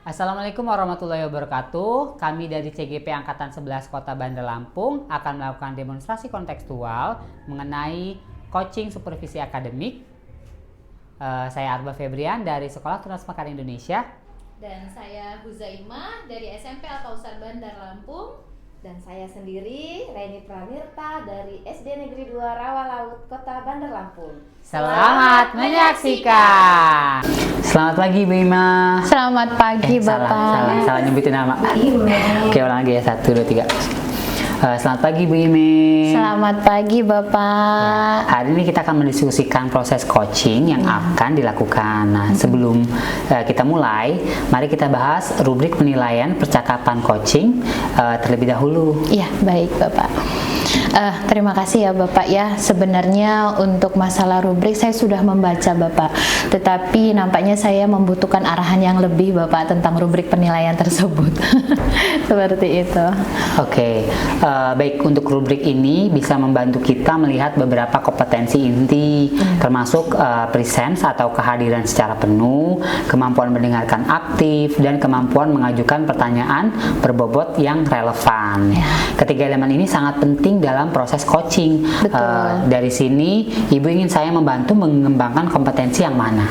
Assalamualaikum warahmatullahi wabarakatuh. Kami dari CGP Angkatan 11 Kota Bandar Lampung akan melakukan demonstrasi kontekstual mengenai coaching supervisi akademik. Saya Arba Febrian dari Sekolah Tunas Mekar Indonesia. Dan saya Huzaimah dari SMP Al-Kausar Bandar Lampung. Dan saya sendiri Reni Pramirta dari SD Negeri 2 Rawa Laut Kota Bandar Lampung. Selamat menyaksikan. Selamat pagi Bu Ima. Selamat pagi Bapak. Salah nyebutin nama. Ime. Oke, ulang lagi ya, 1, 2, 3. Selamat pagi Bu Ime. Selamat pagi Bapak. Hari ini kita akan mendiskusikan proses coaching yang akan dilakukan. Nah, sebelum kita mulai, mari kita bahas rubrik penilaian percakapan coaching terlebih dahulu. Iya, baik Bapak. Terima kasih ya Bapak ya. Sebenarnya untuk masalah rubrik saya sudah membaca Bapak, tetapi nampaknya saya membutuhkan arahan yang lebih Bapak tentang rubrik penilaian tersebut. Seperti itu. Oke, baik, untuk rubrik ini bisa membantu kita melihat beberapa kompetensi inti, termasuk presence atau kehadiran secara penuh, kemampuan mendengarkan aktif, dan kemampuan mengajukan pertanyaan berbobot yang relevan. Ketiga elemen ini sangat penting dalam proses coaching. Dari sini, Ibu ingin saya membantu mengembangkan kompetensi yang mana?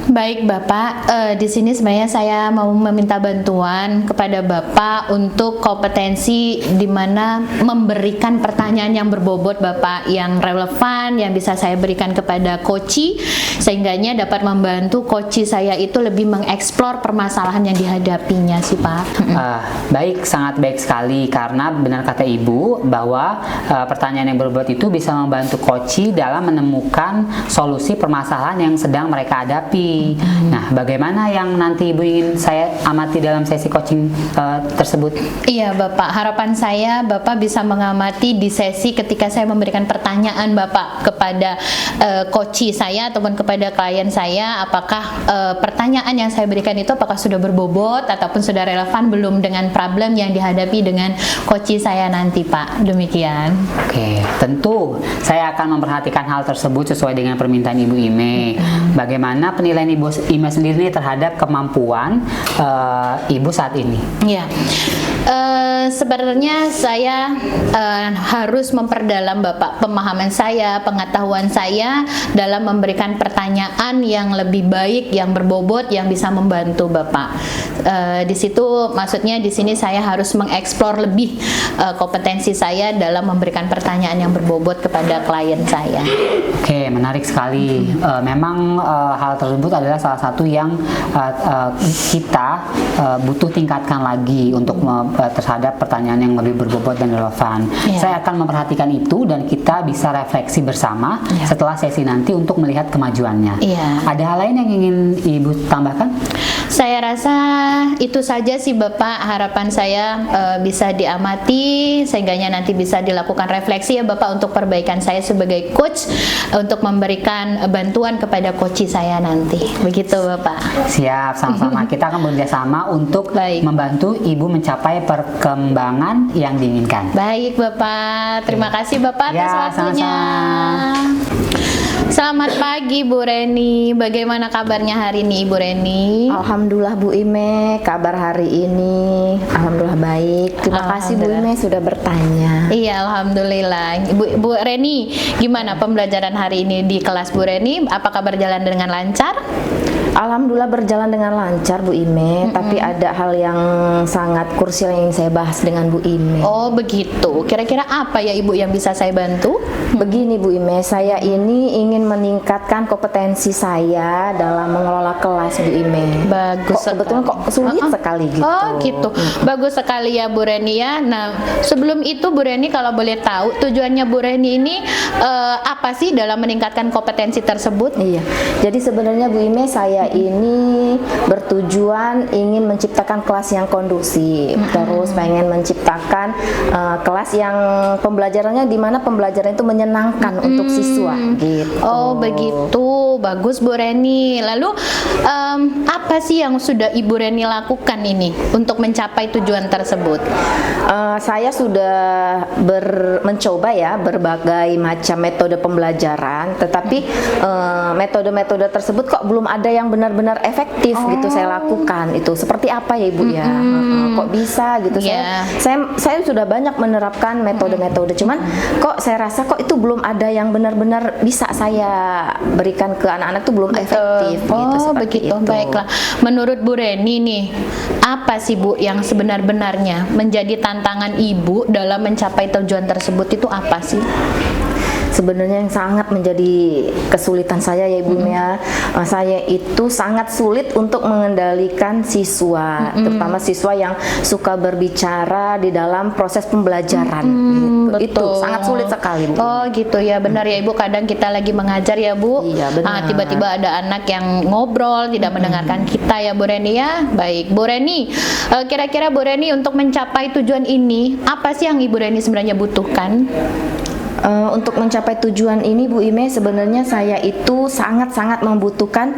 Baik Bapak, di sini sebenarnya saya mau meminta bantuan kepada Bapak untuk kompetensi di mana memberikan pertanyaan yang berbobot Bapak, yang relevan, yang bisa saya berikan kepada coachee, sehingganya dapat membantu coachee saya itu lebih mengeksplor permasalahan yang dihadapinya sih Pak. Baik, sangat baik sekali, karena benar kata Ibu bahwa pertanyaan yang berbobot itu bisa membantu coachee dalam menemukan solusi permasalahan yang sedang mereka hadapi. Nah, bagaimana yang nanti Ibu ingin saya amati dalam sesi coaching tersebut? Iya Bapak, harapan saya Bapak bisa mengamati di sesi ketika saya memberikan pertanyaan Bapak kepada coachee saya ataupun kepada klien saya, apakah pertanyaan yang saya berikan itu apakah sudah berbobot ataupun sudah relevan belum dengan problem yang dihadapi dengan coachee saya nanti Pak. Demikian. Oke, tentu saya akan memperhatikan hal tersebut sesuai dengan permintaan Ibu Ime. Bagaimana penilaian Ibu Ime sendiri terhadap kemampuan Ibu saat ini? Ya, sebenarnya saya harus memperdalam Bapak pemahaman saya, pengetahuan saya dalam memberikan pertanyaan yang lebih baik, yang berbobot, yang bisa membantu Bapak. Di situ maksudnya di sini saya harus mengeksplor lebih kompetensi saya dalam memberikan pertanyaan yang berbobot kepada klien saya. Oke, menarik sekali. Memang hal tersebut adalah salah satu yang kita butuh tingkatkan lagi untuk terhadap pertanyaan yang lebih berbobot dan relevan. Saya akan memperhatikan itu dan kita bisa refleksi bersama setelah sesi nanti untuk melihat kemajuannya. Ada hal lain yang ingin Ibu tambahkan? Saya rasa itu saja sih Bapak, harapan saya bisa diamati sehingganya nanti bisa dilakukan refleksi ya Bapak untuk perbaikan saya sebagai coach untuk memberikan bantuan kepada coachee saya nanti. Begitu Bapak. Siap, sama-sama. Kita akan bekerjasama untuk membantu Ibu mencapai perkembangan yang diinginkan. Baik Bapak, terima kasih Bapak atas waktunya. Sama-sama. Selamat pagi Bu Reni, bagaimana kabarnya hari ini Ibu Reni? Alhamdulillah Bu Ime, kabar hari ini alhamdulillah baik. Terima kasih Bu Ime sudah bertanya. Iya, alhamdulillah. Bu Reni, gimana pembelajaran hari ini di kelas Bu Reni? Apakah berjalan dengan lancar? Alhamdulillah berjalan dengan lancar Bu Ime, tapi ada hal yang sangat krusial yang ingin saya bahas dengan Bu Ime. Oh begitu, kira-kira apa ya Ibu yang bisa saya bantu? Begini Bu Ime, saya ini ingin meningkatkan kompetensi saya dalam mengelola kelas Bu Ime. Bagus. Kebetulan kok sulit sekali gitu. Oh gitu, bagus sekali ya Bu Reni ya. Nah sebelum itu Bu Reni kalau boleh tahu tujuannya Bu Reni ini apa sih dalam meningkatkan kompetensi tersebut? Iya, jadi sebenarnya Bu Ime saya ini bertujuan ingin menciptakan kelas yang kondusif, terus pengen menciptakan kelas yang pembelajarannya di mana pembelajaran itu menyenangkan untuk siswa gitu. Oh begitu, bagus Bu Reni. Lalu apa sih yang sudah Ibu Reni lakukan ini untuk mencapai tujuan tersebut? Saya sudah mencoba ya berbagai macam metode pembelajaran, tetapi metode-metode tersebut kok belum ada yang benar-benar efektif gitu saya lakukan. Itu seperti apa ya Ibu ya? Kok bisa gitu? Saya sudah banyak menerapkan metode-metode, cuman kok saya rasa kok itu belum ada yang benar-benar bisa saya berikan ke anak-anak, tuh belum efektif gitu. Begitu. Itu. Baiklah. Menurut Bu Reni nih, apa sih Bu yang sebenar-benarnya menjadi tantangan Ibu dalam mencapai tujuan tersebut itu apa sih? Sebenarnya yang sangat menjadi kesulitan saya ya Ibu ya, saya itu sangat sulit untuk mengendalikan siswa, terutama siswa yang suka berbicara di dalam proses pembelajaran gitu. Itu sangat sulit sekali Bu. Oh gitu ya, benar ya Ibu, kadang kita lagi mengajar ya Bu, Iya, benar. tiba-tiba ada anak yang ngobrol tidak mendengarkan kita ya Bu Reni ya. Baik Bu Reni, kira-kira Bu Reni untuk mencapai tujuan ini apa sih yang Ibu Reni sebenarnya butuhkan? Untuk mencapai tujuan ini Bu Ime, sebenarnya saya itu sangat-sangat membutuhkan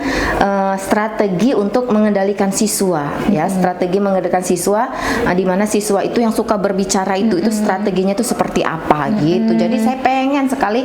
strategi untuk mengendalikan siswa ya, strategi mengendalikan siswa, di mana siswa itu yang suka berbicara itu strateginya itu seperti apa gitu. Jadi saya pengen sekali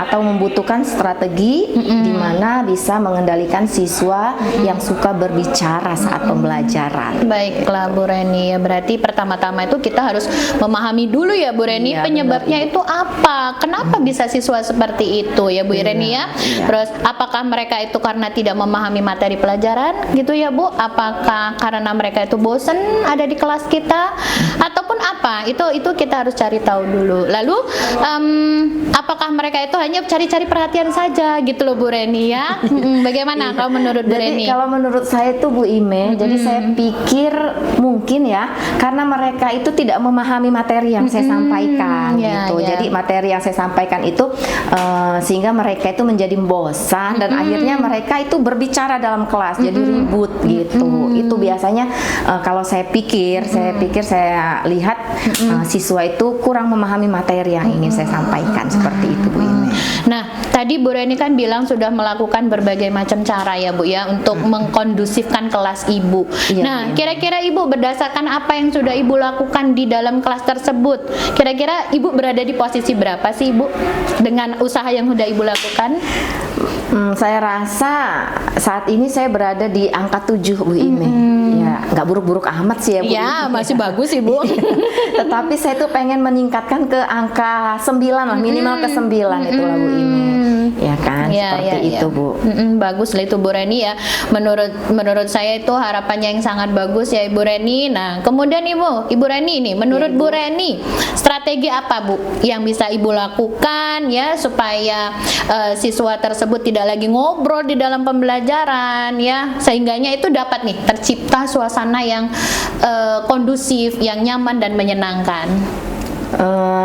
atau membutuhkan strategi di mana bisa mengendalikan siswa yang suka berbicara saat pembelajaran. Baiklah Bu Reni, ya berarti pertama-tama itu kita harus memahami dulu ya Bu Reni, Iya, penyebabnya itu apa? Kenapa bisa siswa seperti itu ya Bu Reni ya? Terus apakah mereka itu karena tidak memahami materi pelajaran gitu ya Bu? Apakah karena mereka itu bosen ada di kelas kita? Ataupun apa? Itu kita harus cari tahu dulu. Lalu apakah mereka itu hanya cari-cari perhatian saja gitu loh Bu Reni ya? Bagaimana kalau menurut Bu Reni? Jadi kalau menurut saya itu Bu Ime, jadi saya pikir mungkin ya karena mereka itu tidak memahami materi yang saya sampaikan gitu. Jadi materi yang saya sampaikan itu sehingga mereka itu menjadi bosan dan akhirnya mereka itu berbicara dalam kelas jadi ribut gitu. Itu biasanya kalau saya saya lihat siswa itu kurang memahami materi yang ingin saya sampaikan, seperti itu Bu Ime. Nah, tadi Bu Reni kan bilang sudah melakukan berbagai macam cara ya Bu ya untuk mengkondusifkan kelas Ibu. Iya, Nah, kira-kira Ibu berdasarkan apa yang sudah Ibu lakukan di dalam kelas tersebut, kira-kira Ibu berada di posisi berapa sih Ibu dengan usaha yang sudah Ibu lakukan? Saya rasa saat ini saya berada di angka 7 Bu Ime. Ya, nggak buruk-buruk amat sih ya Bu. Ya, masih bagus Ibu. Tetapi saya tuh pengen meningkatkan ke angka 9 lah, minimal ke 9 itulah Bu Ime. Ya kan, seperti itu Bu. Bagus lah itu Bu Reni ya. Menurut saya itu harapannya yang sangat bagus ya Ibu Reni. Nah, kemudian Ibu Reni nih, menurut Bu Reni, strategi apa Bu yang bisa Ibu lakukan ya supaya siswa tersebut tidak lagi ngobrol di dalam pembelajaran ya, sehingganya itu dapat nih tercipta suasana yang kondusif, yang nyaman dan menyenangkan.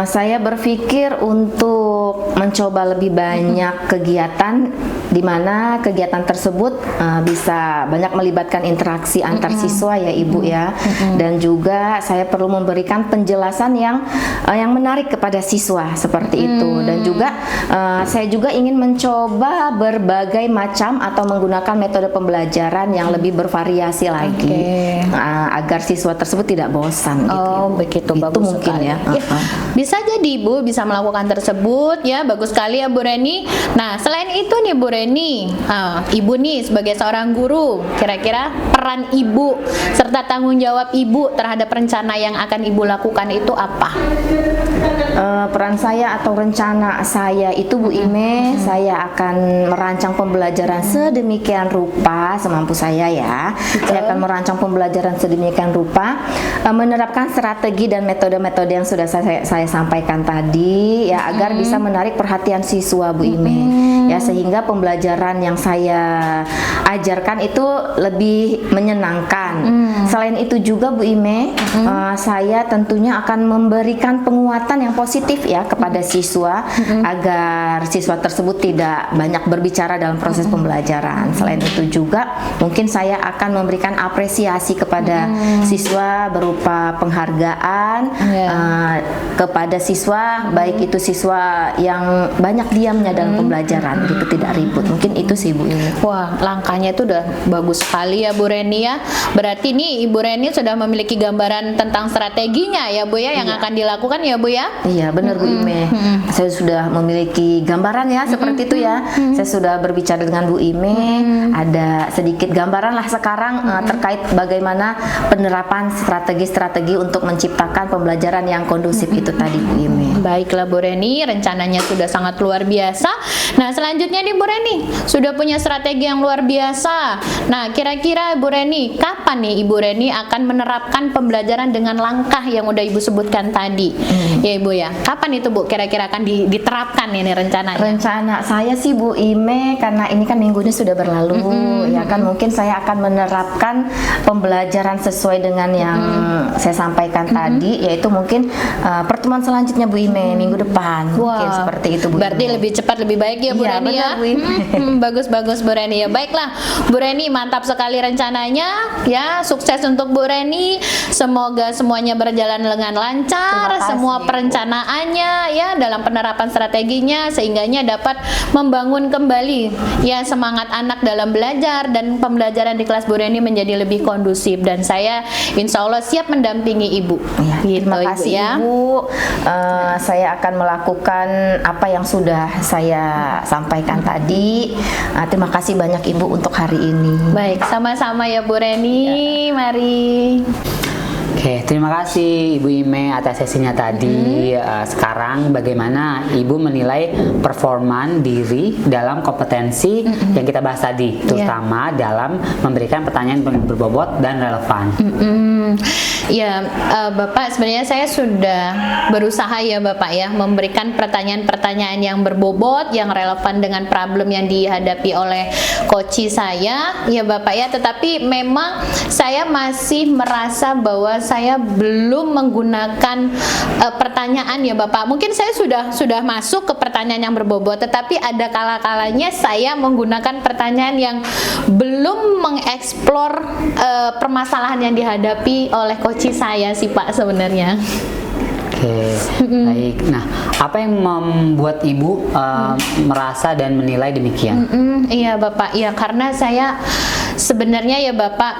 Saya berpikir untuk mencoba lebih banyak kegiatan di mana kegiatan tersebut bisa banyak melibatkan interaksi antar siswa ya Ibu ya, dan juga saya perlu memberikan penjelasan yang menarik kepada siswa seperti itu, dan juga saya juga ingin mencoba berbagai macam atau menggunakan metode pembelajaran yang lebih bervariasi lagi agar siswa tersebut tidak bosan gitu. Oh, begitu, itu bagus mungkin sekali. ya. Bisa jadi Ibu bisa melakukan tersebut ya, bagus sekali ya Bu Reni. Nah, selain itu nih Bu Reni, Ibu nih sebagai seorang guru, kira-kira peran Ibu serta tanggung jawab Ibu terhadap rencana yang akan Ibu lakukan itu apa? Peran saya atau rencana saya itu Bu Ime, saya akan merancang pembelajaran sedemikian rupa semampu saya ya. Saya akan merancang pembelajaran sedemikian rupa, menerapkan strategi dan metode-metode yang sudah saya sampaikan tadi ya, agar bisa menarik perhatian siswa Bu Ime ya, sehingga pembelajaran yang saya ajarkan itu lebih menyenangkan. Selain itu juga Bu Ime, saya tentunya akan memberikan penguatan yang positif ya kepada siswa agar siswa tersebut tidak banyak berbicara dalam proses pembelajaran. Selain itu juga mungkin saya akan memberikan apresiasi kepada siswa berupa penghargaan kepada siswa, baik itu siswa yang banyak diamnya dalam pembelajaran gitu, tidak ribut. Mungkin itu sih Bu ini. Wah, langkahnya itu udah bagus sekali ya Bu Reni ya. Berarti nih Ibu Reni sudah memiliki gambaran tentang strateginya ya Bu ya, yang akan dilakukan ya Bu ya. Iya benar Bu Ime. Saya sudah memiliki gambaran ya seperti itu ya. Saya sudah berbicara dengan Bu Ime. Ada sedikit gambaran lah sekarang terkait bagaimana penerapan strategi-strategi untuk menciptakan pembelajaran yang kondusif itu tadi Bu Ime. Baiklah Bu Reni, rencananya sudah sangat luar biasa. Nah selanjutnya nih Bu Reni, sudah punya strategi yang luar biasa. Nah kira-kira Bu Reni, kapan nih Ibu Reni akan menerapkan pembelajaran dengan langkah yang udah Ibu sebutkan tadi? Ya Ibu ya, kapan itu Bu kira-kira akan diterapkan ini rencananya? Rencana saya sih Bu Ime, karena ini kan minggu ini sudah berlalu, ya kan mungkin saya akan menerapkan pembelajaran sesuai dengan yang saya sampaikan tadi, yaitu mungkin pertemuan selanjutnya Bu Ime minggu depan. Mungkin seperti itu Bu Berarti Ime. lebih cepat lebih baik ya Bu Iya, Reni ya. benar, Bu Ime. Bagus-bagus Bu Reni ya. Baiklah Bu Reni, mantap sekali rencananya ya. Sukses untuk Bu Reni. Semoga semuanya berjalan dengan lancar, Terima kasih, semua Bu. perencanaannya ya dalam penerapan strateginya, sehingganya dapat membangun kembali ya semangat anak dalam belajar, dan pembelajaran di kelas Bu Reni menjadi lebih kondusif, dan saya insya Allah siap mendampingi Ibu. Ya, Gitu, terima Ibu, kasih ya. Ibu. Saya akan melakukan apa yang sudah saya sampaikan tadi. Terima kasih banyak Ibu untuk hari ini. Baik, sama-sama ya Bu Reni. Mari. Oke, terima kasih Ibu Ime atas sesinya tadi. Sekarang bagaimana Ibu menilai performan diri dalam kompetensi yang kita bahas tadi, terutama dalam memberikan pertanyaan yang berbobot dan relevan. Ya, Bapak, sebenarnya saya sudah berusaha ya Bapak ya memberikan pertanyaan-pertanyaan yang berbobot, yang relevan dengan problem yang dihadapi oleh coach saya ya Bapak ya. Tetapi memang saya masih merasa bahwa saya belum menggunakan pertanyaan ya Bapak. Mungkin saya sudah masuk ke pertanyaan yang berbobot, tetapi ada kala-kalanya saya menggunakan pertanyaan yang belum mengeksplor permasalahan yang dihadapi oleh coach saya sih Pak sebenarnya. Oke, baik. Nah, apa yang membuat Ibu merasa dan menilai demikian? Iya Bapak, iya karena saya sebenarnya ya Bapak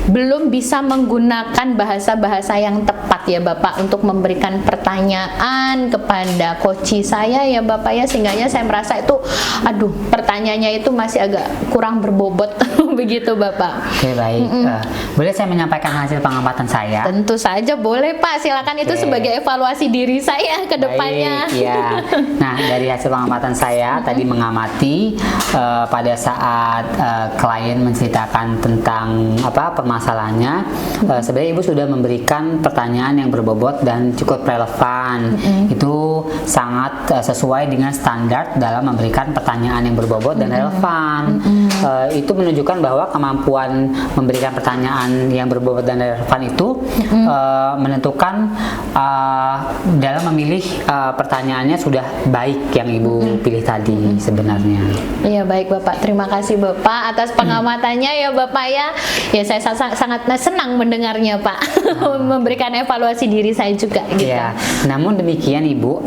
belum bisa menggunakan bahasa-bahasa yang tepat ya Bapak untuk memberikan pertanyaan kepada coach saya ya Bapak ya, sehingga saya merasa itu aduh pertanyaannya itu masih agak kurang berbobot begitu Bapak. Oke, baik. Boleh saya menyampaikan hasil pengamatan saya? Tentu saja boleh Pak, silakan. Itu sebagai evaluasi diri saya ke depannya. Baik, ya. Nah, dari hasil pengamatan saya tadi mengamati pada saat klien menceritakan tentang permasalahannya, sebenarnya Ibu sudah memberikan pertanyaan yang berbobot dan cukup relevan. Itu sangat sesuai dengan standar dalam memberikan pertanyaan yang berbobot dan relevan. Itu menunjukkan bahwa kemampuan memberikan pertanyaan yang berbobot dan relevan itu menentukan dalam memilih pertanyaannya sudah baik yang Ibu pilih tadi sebenarnya. Iya baik Bapak, terima kasih Bapak atas pengamatannya ya Bapak ya. Ya saya sangat senang mendengarnya Pak. Memberikan evaluasi diri saya juga gitu. Ya, namun demikian Ibu,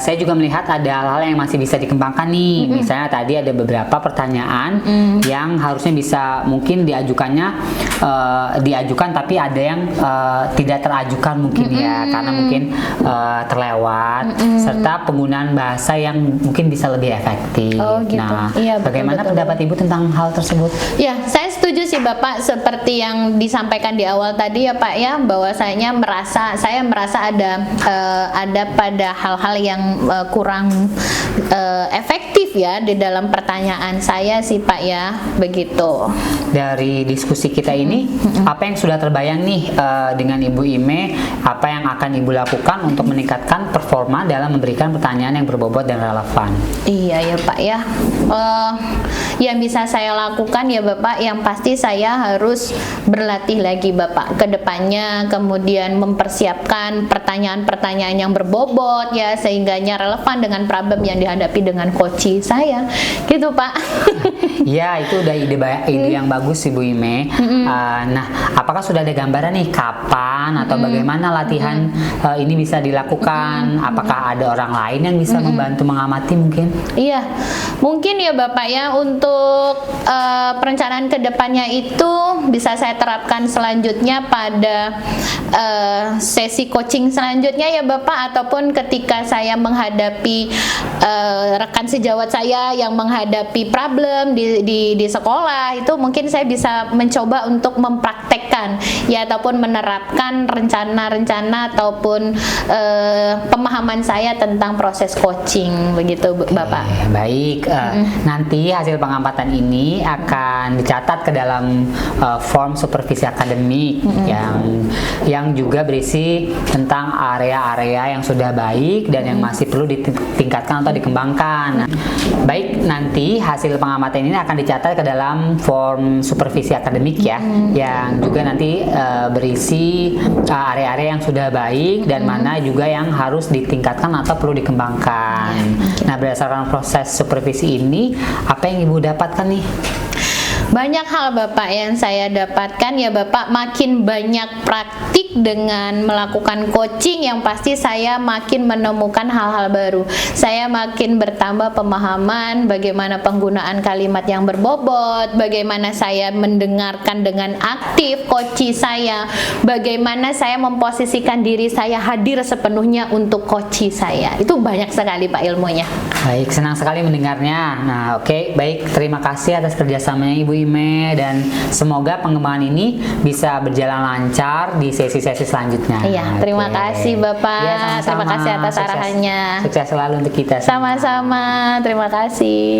saya juga melihat ada hal-hal yang masih bisa dikembangkan nih. Misalnya tadi ada beberapa pertanyaan yang harusnya bisa mungkin diajukan tapi ada yang tidak terajukan mungkin ya, karena mungkin terlewat, serta penggunaan bahasa yang mungkin bisa lebih efektif. Oh, gitu. Nah, Iya, betul, bagaimana betul, pendapat Ibu tentang hal tersebut? Ya, saya setuju sih Bapak, seperti yang disampaikan di awal tadi ya Pak ya, bahwa saya merasa ada pada hal-hal yang kurang efektif ya di dalam pertanyaan saya sih Pak ya, begitu. Dari diskusi kita ini, apa yang sudah terbayang nih dengan Ibu Ime, apa yang akan Ibu lakukan untuk meningkatkan performa dalam memberikan pertanyaan yang berbobot dan relevan? Iya ya Pak ya, yang bisa saya lakukan ya Bapak, yang pasti saya harus berlatih lagi Bapak ke depannya, kemudian mempersiapkan pertanyaan-pertanyaan yang berbobot ya, sehingganya relevan dengan problem yang dihadapi dengan coach saya, gitu Pak. Ya, itu udah ide yang bagus sih Bu Ime. Nah, apakah sudah ada gambaran nih kapan atau bagaimana latihan ini bisa dilakukan? Apakah ada orang lain yang bisa membantu mengamati mungkin? Iya, mungkin ya Bapak ya, untuk perencanaan kedepannya itu bisa saya terapkan selanjutnya pada sesi coaching selanjutnya ya Bapak, ataupun ketika saya menghadapi rekan sejawat saya yang menghadapi problem di sekolah, itu mungkin saya bisa mencoba untuk mempraktekkan ya, ataupun menerapkan rencana-rencana ataupun pemahaman saya tentang proses coaching, begitu Bapak. Baik, nanti hasil pengamatan ini akan dicatat ke dalam form supervisi akademik yang juga berisi tentang area-area yang sudah baik dan yang masih perlu ditingkatkan atau dikembangkan. Baik, nanti hasil pengamatan ini akan dicatat ke dalam form supervisi akademik ya, yang juga nanti berisi area-area yang sudah baik dan mana juga yang harus ditingkatkan atau perlu dikembangkan. Nah, berdasarkan proses supervisi ini, apa yang Ibu dapatkan nih? Banyak hal Bapak yang saya dapatkan ya Bapak, makin banyak praktik dengan melakukan coaching, yang pasti saya makin menemukan hal-hal baru. Saya makin bertambah pemahaman bagaimana penggunaan kalimat yang berbobot, bagaimana saya mendengarkan dengan aktif coach saya, bagaimana saya memposisikan diri saya hadir sepenuhnya untuk coach saya. Itu banyak sekali Pak ilmunya. Baik, senang sekali mendengarnya. Nah, oke, baik, terima kasih atas kerjasamanya Ibu Ime, dan semoga pengembangan ini bisa berjalan lancar di sesi-sesi selanjutnya. Iya, terima kasih Bapak. Ya, sama-sama. Terima kasih atas arahannya. Sukses selalu untuk kita semua. Sama-sama, terima kasih.